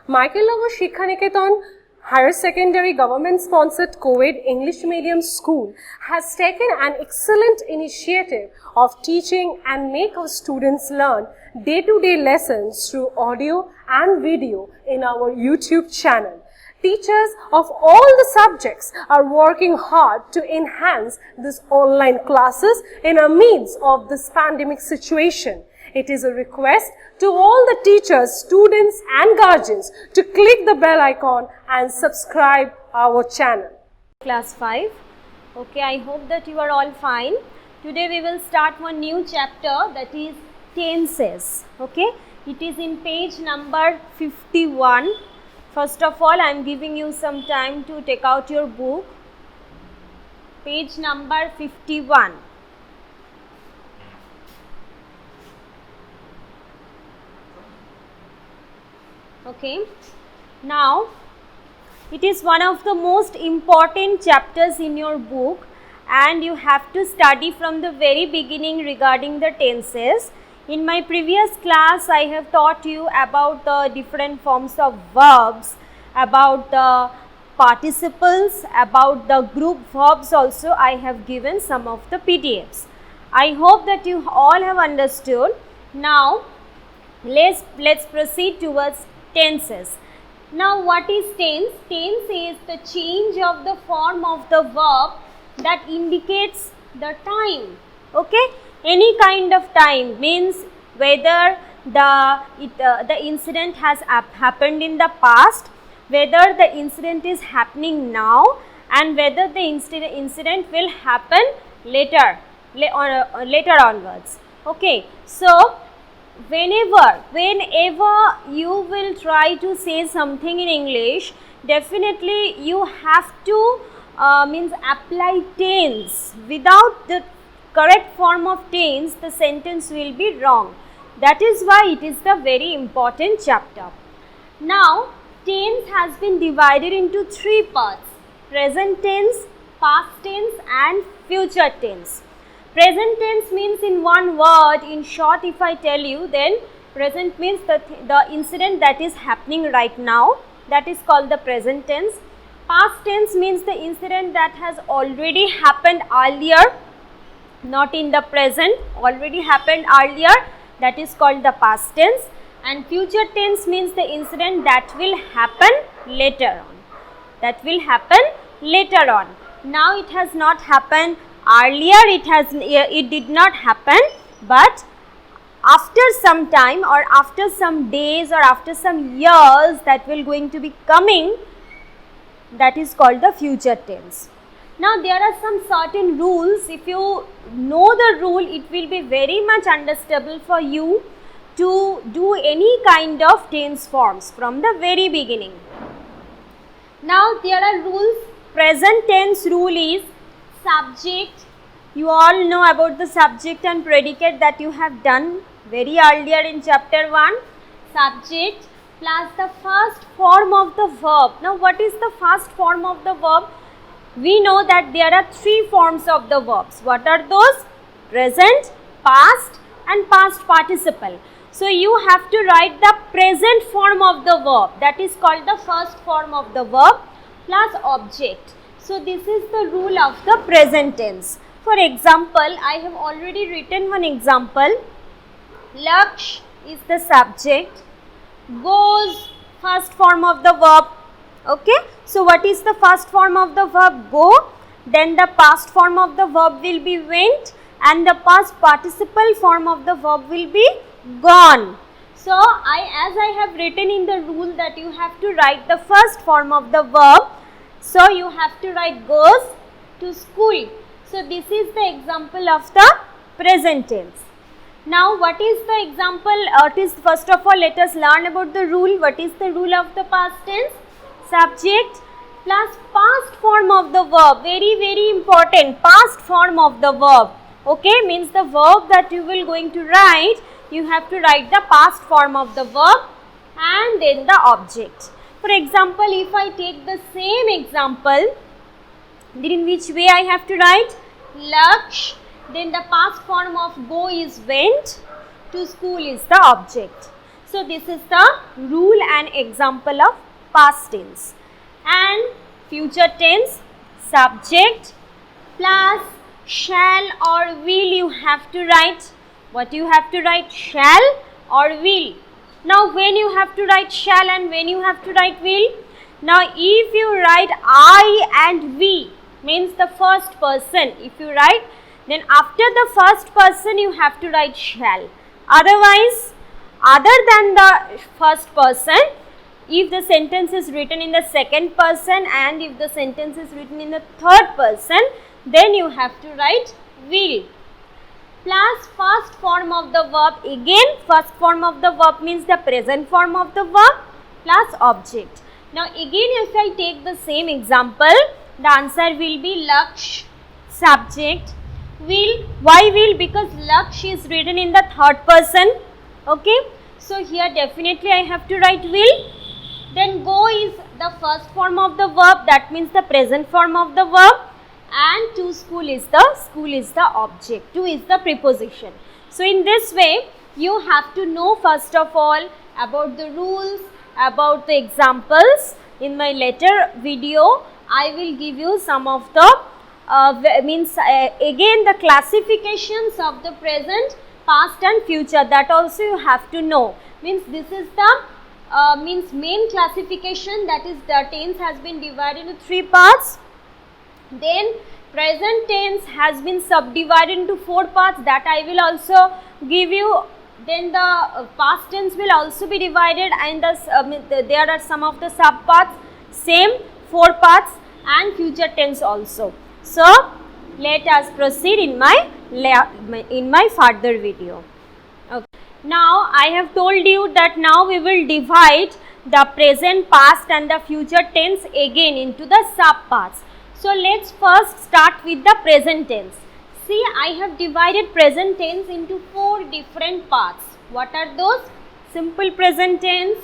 Michaelnagar Shikshaniketan Higher Secondary Government-sponsored co-ed English medium school has taken an excellent initiative of teaching and make our students learn day-to-day lessons through audio and video in our YouTube channel. Teachers of all the subjects are working hard to enhance these online classes in the midst of this pandemic situation. It is a request to all the teachers, students and guardians to click the bell icon and subscribe our channel. Class 5. Okay, I hope that you are all fine. Today we will start one new chapter, that is tenses. Okay, it is in page number 51. First of all, I am giving you some time to take out your book. Page number 51. Okay, now it is one of the most important chapters in your book and you have to study from the very beginning regarding the tenses. In my previous class, I have taught you about the different forms of verbs, about the participles, about the group verbs also. I have given some of the PDFs. I hope that you all have understood. Now, let's proceed towards tenses. Now, what is tense? Tense is the change of the form of the verb that indicates the time. Okay, any kind of time means whether the incident has happened in the past, whether the incident is happening now, and whether the incident will happen later onwards. Okay, so whenever you will try to say something in English, definitely you have to apply tense. Without the correct form of tense, the sentence will be wrong. That is why it is the very important chapter. Now, tense has been divided into three parts: present tense, past tense and future tense. Present tense means in one word, in short if I tell you, then present means the incident that is happening right now, that is called the present tense. Past tense means the incident that has already happened earlier, not in the present, already happened earlier, that is called the past tense. And future tense means the incident that will happen later on, that will happen later on. Now it has not happened earlier, it did not happen, but after some time or after some days or after some years that will going to be coming, that is called the future tense. Now there are some certain rules. If you know the rule, it will be very much understandable for you to do any kind of tense forms from the very beginning. Now there are rules. Present tense rule is subject. You all know about the subject and predicate that you have done very earlier in chapter 1. Subject plus the first form of the verb. Now what is the first form of the verb? We know that there are three forms of the verbs. What are those? Present, past and past participle. So you have to write the present form of the verb, that is called the first form of the verb, plus object. So this is the rule of the present tense. For example, I have already written one example. Laksh is the subject, goes first form of the verb. Okay, so what is the first form of the verb? Go. Then the past form of the verb will be went and the past participle form of the verb will be gone. So as I have written in the rule that you have to write the first form of the verb, so you have to write goes to school. So this is the example of the present tense. Now what is the example? First of all, let us learn about the rule. What is the rule of the past tense? Subject plus past form of the verb. Very, very important. Past form of the verb. Okay, means the verb that you will going to write, you have to write the past form of the verb and then the object. For example, if I take the same example, then in which way I have to write? Laksh, then the past form of go is went, to school is the object. So this is the rule and example of past tense. And future tense, subject plus shall or will you have to write. What you have to write? Shall or will. Now when you have to write shall and when you have to write will? Now if you write I and we, means the first person, if you write, then after the first person you have to write shall. Otherwise, other than the first person, if the sentence is written in the second person and if the sentence is written in the third person, then you have to write will. Plus first form of the verb, again first form of the verb means the present form of the verb plus object. Now again if I take the same example, the answer will be Laksh, subject, will. Why will? Because Laksh is written in the third person. Okay. So here definitely I have to write will. Then go is the first form of the verb, that means the present form of the verb, and to school is the object, to is the preposition. So in this way you have to know first of all about the rules, about the examples. In my later video I will give you some of the again the classifications of the present, past and future, that also you have to know. Means this is the main classification, that is the tense has been divided into 3 parts. Then present tense has been subdivided into 4 parts, that I will also give you. Then the past tense will also be divided and there are some of the sub parts, same 4 parts, and future tense also. So let us proceed in my further video. Okay. Now I have told you that now we will divide the present, past and the future tense again into the sub parts. So let's first start with the present tense. See, I have divided present tense into 4 different parts. What are those? Simple present tense,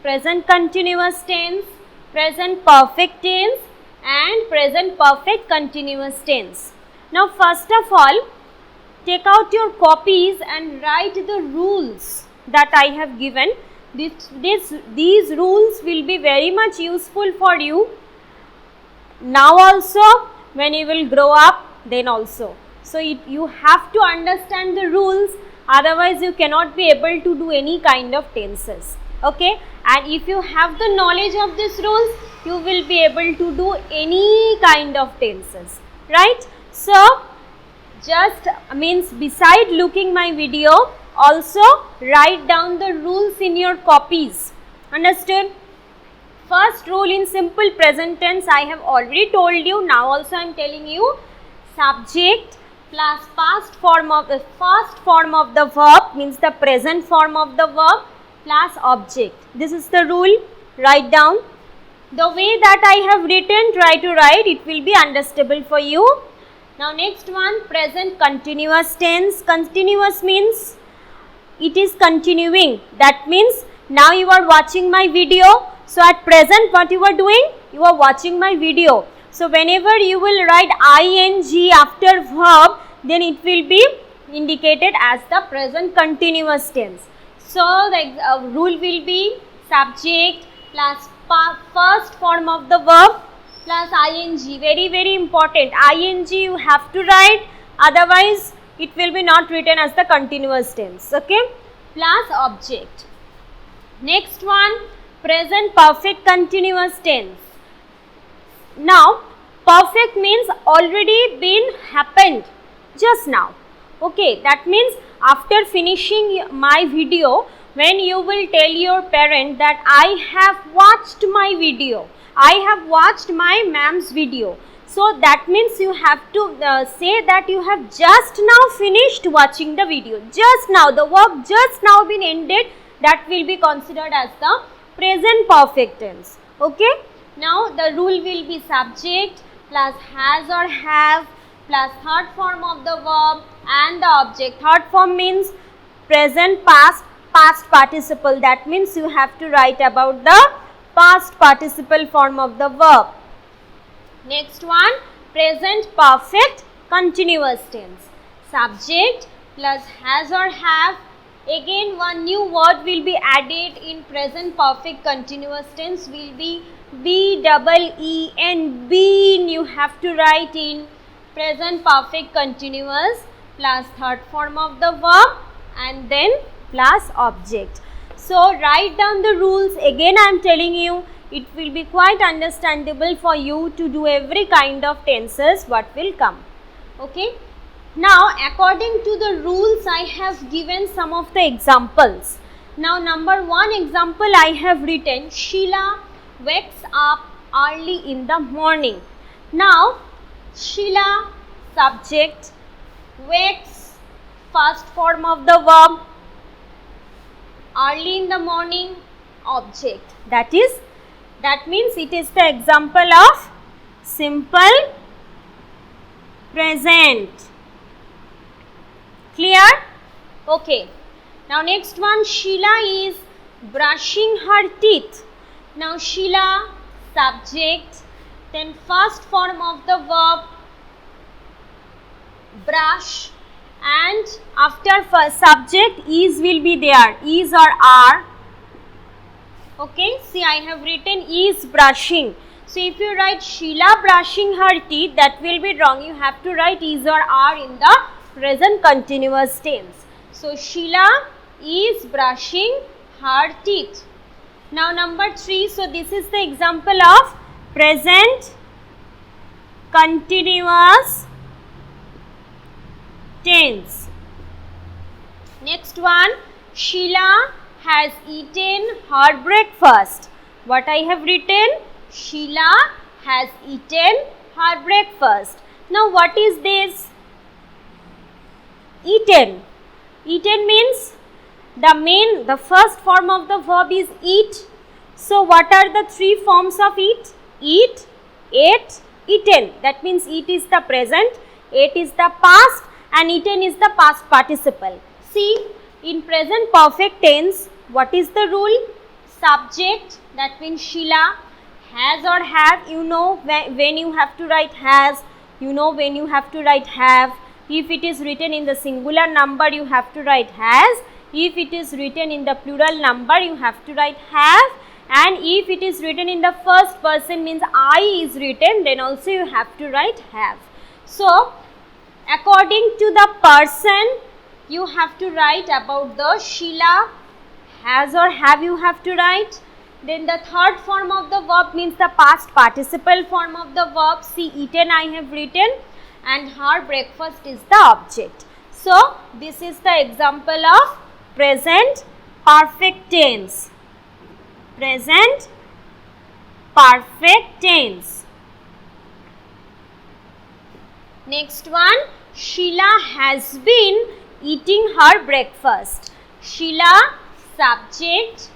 present continuous tense, present perfect tense and present perfect continuous tense. Now first of all, take out your copies and write the rules that I have given. These rules will be very much useful for you now also, when you will grow up, then also. So you have to understand the rules, otherwise you cannot be able to do any kind of tenses. Okay, and if you have the knowledge of these rules, you will be able to do any kind of tenses, right? So just beside looking my video, also write down the rules in your copies. Understood? First rule in simple present tense I have already told you, now also I am telling you. Subject plus first form of the verb, means the present form of the verb, plus object. This is the rule. Write down. The way that I have written, try to write, it will be understandable for you. Now next one, present continuous tense. Continuous means it is continuing. That means now you are watching my video. So at present what you are doing? You are watching my video. So whenever you will write ing after verb, then it will be indicated as the present continuous tense. So the rule will be subject plus first form of the verb plus ing. Very, very important. Ing you have to write, otherwise it will be not written as the continuous tense. Okay, plus object. Next one, present perfect continuous tense. Now perfect means already been happened just now. Okay, that means after finishing my video, when you will tell your parent that I have watched my video, I have watched my ma'am's video. So that means you have to say that you have just now finished watching the video. Just now, the work just now been ended, that will be considered as the present perfect tense. Okay. Now the rule will be subject plus has or have plus third form of the verb and the object. Third form means present past participle. That means you have to write about the past participle form of the verb. Next one, present perfect continuous tense. Subject plus has or have Again, one new word will be added in present perfect continuous tense, will be B-double-E-N, been. You have to write in present perfect continuous plus third form of the verb and then plus object. So, write down the rules. Again, I am telling you, it will be quite understandable for you to do every kind of tenses what will come. Okay. Now, according to the rules, I have given some of the examples. Now, number 1 example I have written, Sheila wakes up early in the morning. Now, Sheila, subject, wakes, first form of the verb, early in the morning, object. That means it is the example of simple present. Clear? Okay. Now, next one, Sheila is brushing her teeth. Now, Sheila, subject, then first form of the verb, brush, and after first subject, is will be there, is or are. Okay, see, I have written is brushing. So, if you write Sheila brushing her teeth, that will be wrong. You have to write is or are in the present continuous tense. So, Sheila is brushing her teeth. Now, number 3, so this is the example of present continuous tense. Next one, Sheila has eaten her breakfast. What I have written? Sheila has eaten her breakfast. Now, what is this? Eaten. Eaten means the first form of the verb is eat. So, what are the 3 forms of eat? Eat, ate, eaten. That means eat is the present, ate is the past and eaten is the past participle. See, in present perfect tense, what is the rule? Subject, that means Sheila, has or have, you know when you have to write has, you know when you have to write have. If it is written in the singular number, you have to write has. If it is written in the plural number, you have to write have. And if it is written in the first person, means I is written, then also you have to write have. So, according to the person, you have to write about the Sheila, has or have you have to write. Then the third form of the verb means the past participle form of the verb. See, eaten I have written and her breakfast is the object. So, this is the example of present perfect tense. Present perfect tense. Next one, Sheila has been eating her breakfast. Sheila, subject,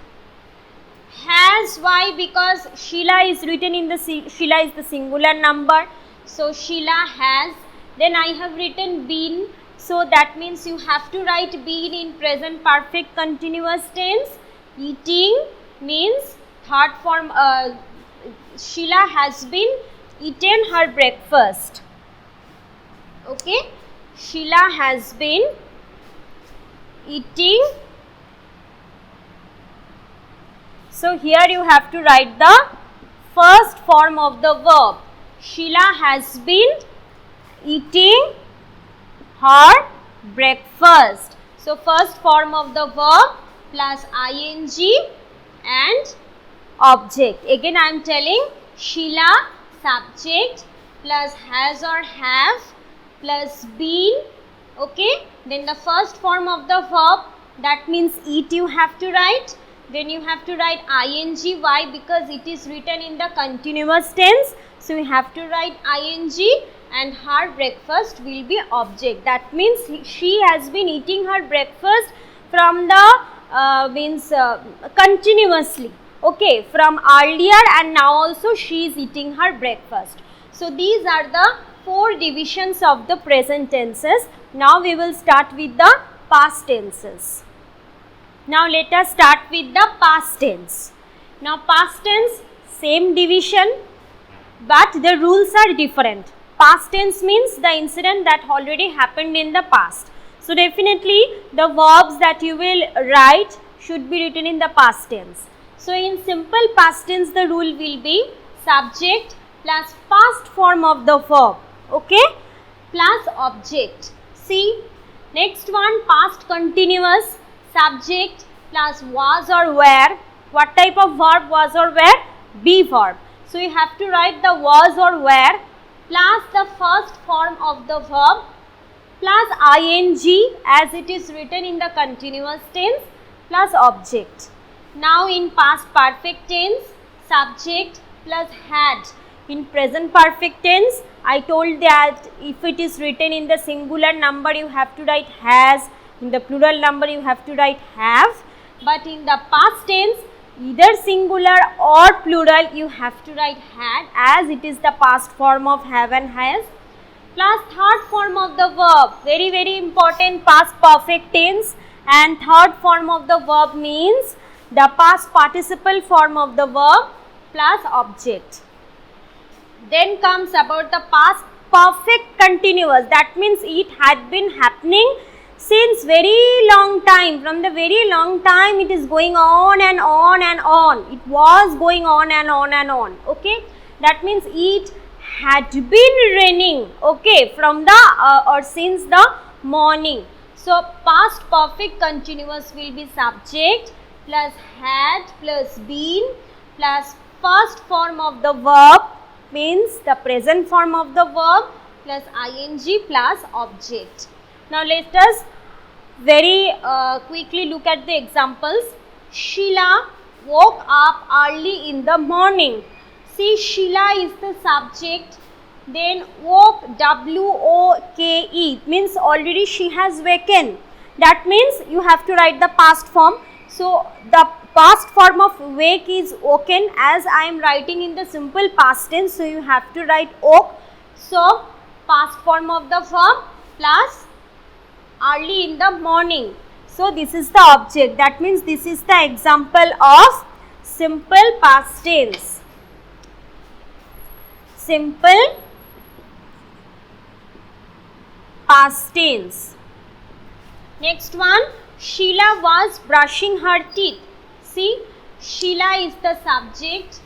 has, why? Because Sheila is written in the, Sheila is the singular number. So, Sheila has, then I have written been. So, that means you have to write been in present perfect continuous tense. Eating means third form, Sheila has been eaten her breakfast. Okay, Sheila has been eating. So, here you have to write the first form of the verb. Sheila has been eating her breakfast. So, first form of the verb plus ing and object. Again I am telling, Sheila, subject, plus has or have, plus been. Okay, then the first form of the verb, that means eat you have to write. Then you have to write ing. Why? Because it is written in the continuous tense. So, you have to write ing and her breakfast will be object. That means she has been eating her breakfast from the continuously. Okay, from earlier and now also she is eating her breakfast. So, these are the 4 divisions of the present tenses. Now, we will start with the past tenses. Now, let us start with the past tense. Now, past tense, same division, but the rules are different. Past tense means the incident that already happened in the past. So definitely the verbs that you will write should be written in the past tense. So in simple past tense the rule will be subject plus past form of the verb, okay, plus object. See, next one, past continuous, subject plus was or were. What type of verb was or were? Be verb. So you have to write the was or were plus the first form of the verb plus ing as it is written in the continuous tense plus object. Now in past perfect tense, subject plus had. In present perfect tense, I told that if it is written in the singular number, you have to write has. In the plural number, you have to write have. But in the past tense, either singular or plural, you have to write had, as it is the past form of have and has. Plus third form of the verb, very very important, past perfect tense, and third form of the verb means the past participle form of the verb plus object. Then comes about the past perfect continuous, that means it had been happening since very long time. From the very long time it is going on and on and on. It was going on and on and on, okay. That means it had been raining, okay, from the or since the morning. So past perfect continuous will be subject plus had plus been plus first form of the verb means the present form of the verb plus ing plus object. Now let us very quickly look at the examples. Sheila woke up early in the morning. See, Sheila is the subject, then woke, W-O-K-E, means already she has waken. That means you have to write the past form. So the past form of wake is woken, as I am writing in the simple past tense, so you have to write woke. So past form of the verb plus early in the morning. So this is the object, that means this is the example of simple past tense. Simple past tense. Next one, Sheila was brushing her teeth. See, Sheila is the subject,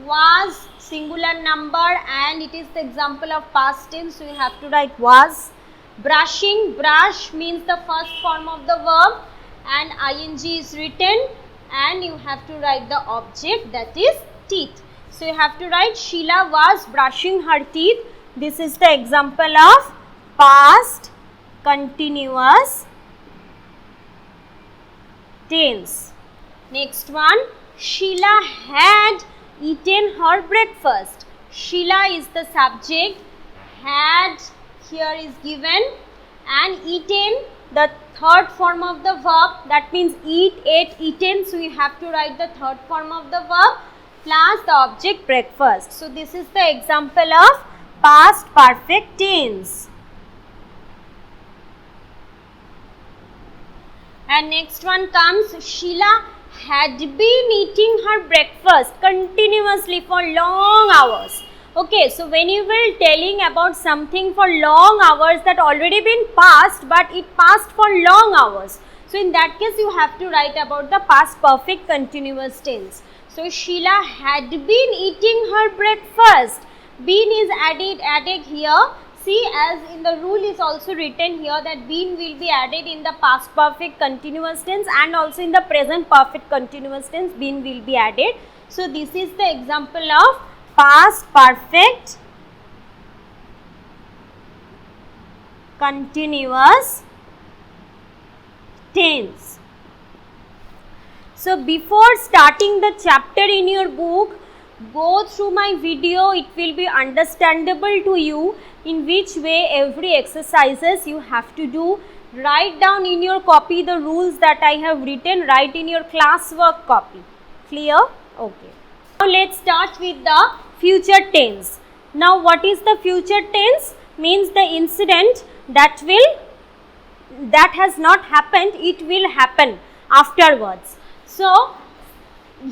was singular number, and it is the example of past tense, so you have to write was. Brushing, brush means the first form of the verb and ing is written, and you have to write the object, that is teeth. So you have to write Sheila was brushing her teeth. This is the example of past continuous tense. Next one, Sheila had eaten her breakfast. Sheila is the subject, had here is given, and eaten the third form of the verb, that means eat, ate, eaten. So you have to write the third form of the verb plus the object breakfast. So this is the example of past perfect tense. And next one comes, Sheila had been eating her breakfast continuously for long hours. Okay, so when you were telling about something for long hours, that already been past, but it passed for long hours. So in that case you have to write about the past perfect continuous tense. So Sheila had been eating her breakfast. Been is added here. See, as in the rule is also written here that been will be added in the past perfect continuous tense, and also in the present perfect continuous tense been will be added. So this is the example of past perfect continuous tense. So before starting the chapter in your book, go through my video. It will be understandable to you in which way every exercises you have to do. Write down in your copy the rules that I have written. Write in your classwork copy. Clear? Okay. Now let's start with the future tense. Now what is the future tense? Means the incident that has not happened, it will happen afterwards. So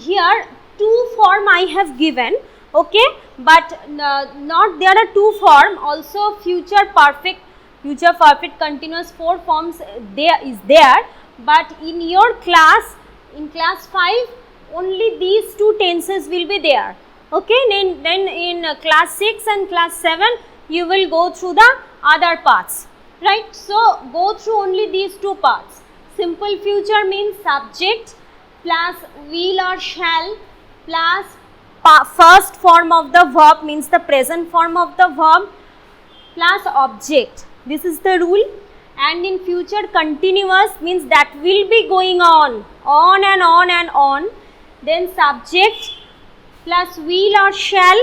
here two form I have given, okay, but not there are two form, also future perfect future perfect continuous 4 forms there, but in your class, in class 5, only these 2 tenses will be there. Okay, then in class 6 and class 7, you will go through the other parts, right? So, go through only these 2 parts. Simple future means subject plus will or shall plus first form of the verb means the present form of the verb plus object. This is the rule. And in future continuous means that will be going on and on and on. Then subject plus will or shall,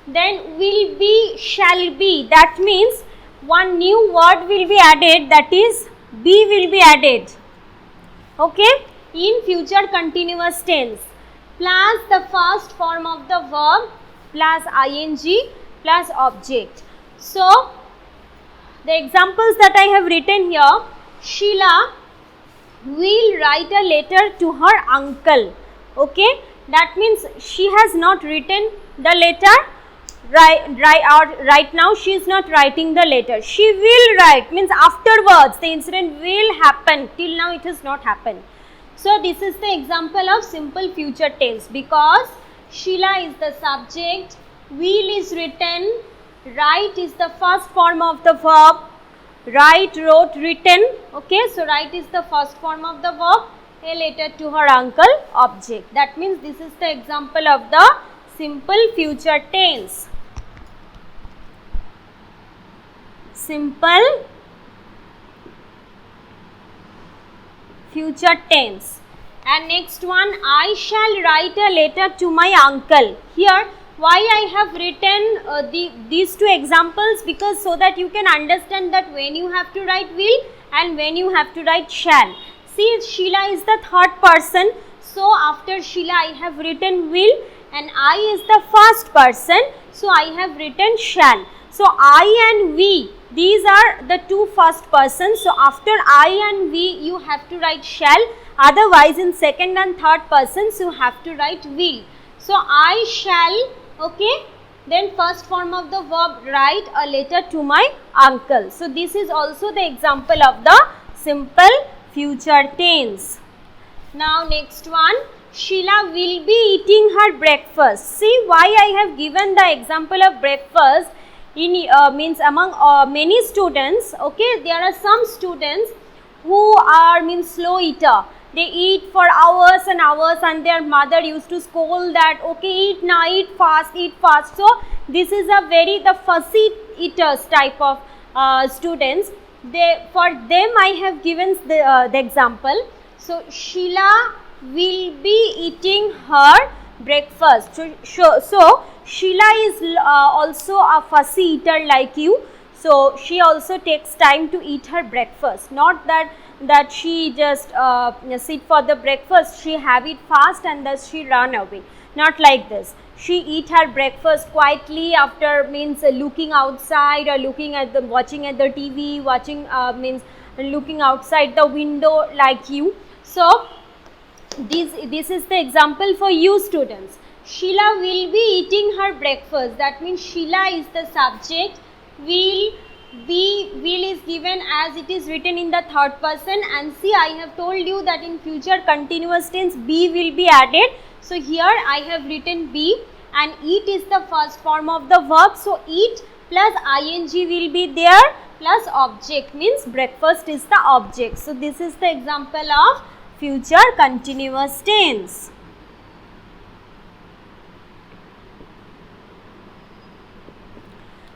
then will be, shall be. That means one new word will be added, that is be will be added. Okay, in future continuous tense, plus the first form of the verb plus ing plus object. So, the examples that I have written here, Sheila will write a letter to her uncle. Okay, that means she has not written the letter. Right now she is not writing the letter. She will write means afterwards the incident will happen. Till now it has not happened. So this is the example of simple future tense, because Sheila is the subject, will is written, write is the first form of the verb, write, wrote, written. Okay, so write is the first form of the verb, a letter to her uncle, object. That means this is the example of the simple future tense. Simple future tense. And next one, I shall write a letter to my uncle. Here, why I have written these 2 examples, because so that you can understand that when you have to write will and when you have to write shall. See, Sheila is the third person, so after Sheila I have written will, and I is the first person, so I have written shall. So, I and we, these are the 2 first persons, so after I and we you have to write shall, otherwise in second and third persons you have to write will. So, I shall, okay, then first form of the verb, write a letter to my uncle. So, this is also the example of the simple future tense. Now, next one, Sheila will be eating her breakfast. See why I have given the example of breakfast in means among many students. Okay, there are some students who are slow eater. They eat for hours and hours, and their mother used to scold that, okay, eat now, eat fast, eat fast. So, this is a the fussy eaters type of students. For them I have given the example. So, Sheila will be eating her breakfast. So Sheila is also a fussy eater like you. So, she also takes time to eat her breakfast. Not that she just sit for the breakfast, she have it fast and thus she run away. Not like this. She eat her breakfast quietly after looking outside or watching at the TV, looking outside the window like you. So, this is the example for you students. Sheila will be eating her breakfast. That means Sheila is the subject. Will is given as it is written in the third person, and see, I have told you that in future continuous tense be will be added. So, here I have written be, and eat is the first form of the verb. So, eat plus ing will be there plus object, means breakfast is the object. So, this is the example of future continuous tense.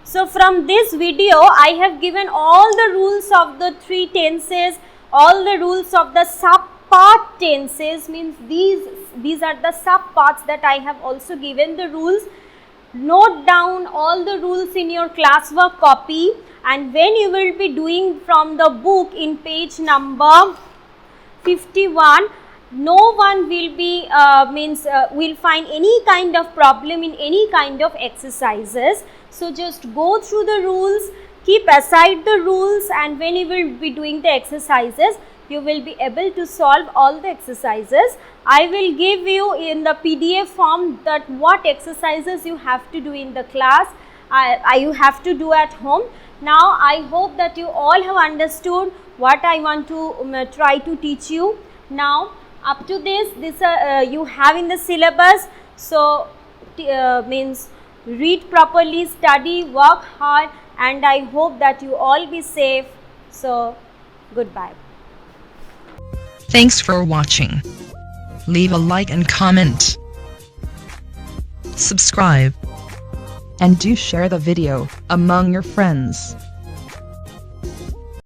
So, from this video I have given all the rules of the 3 tenses, all the rules of the sub-part tenses, means these are the sub-parts that I have also given the rules. Note down all the rules in your classwork copy, and when you will be doing from the book in page number 51, no one will be will find any kind of problem in any kind of exercises. So, just go through the rules, keep aside the rules, and when you will be doing the exercises, you will be able to solve all the exercises. I will give you in the PDF form that what exercises you have to do in the class. you have to do at home. Now I hope that you all have understood what I want to try to teach you. Now up to this you have in the syllabus, so means read properly, study, work hard, and I hope that you all be safe. So goodbye. Thanks for watching. Leave a like and comment. Subscribe. And do share the video among your friends.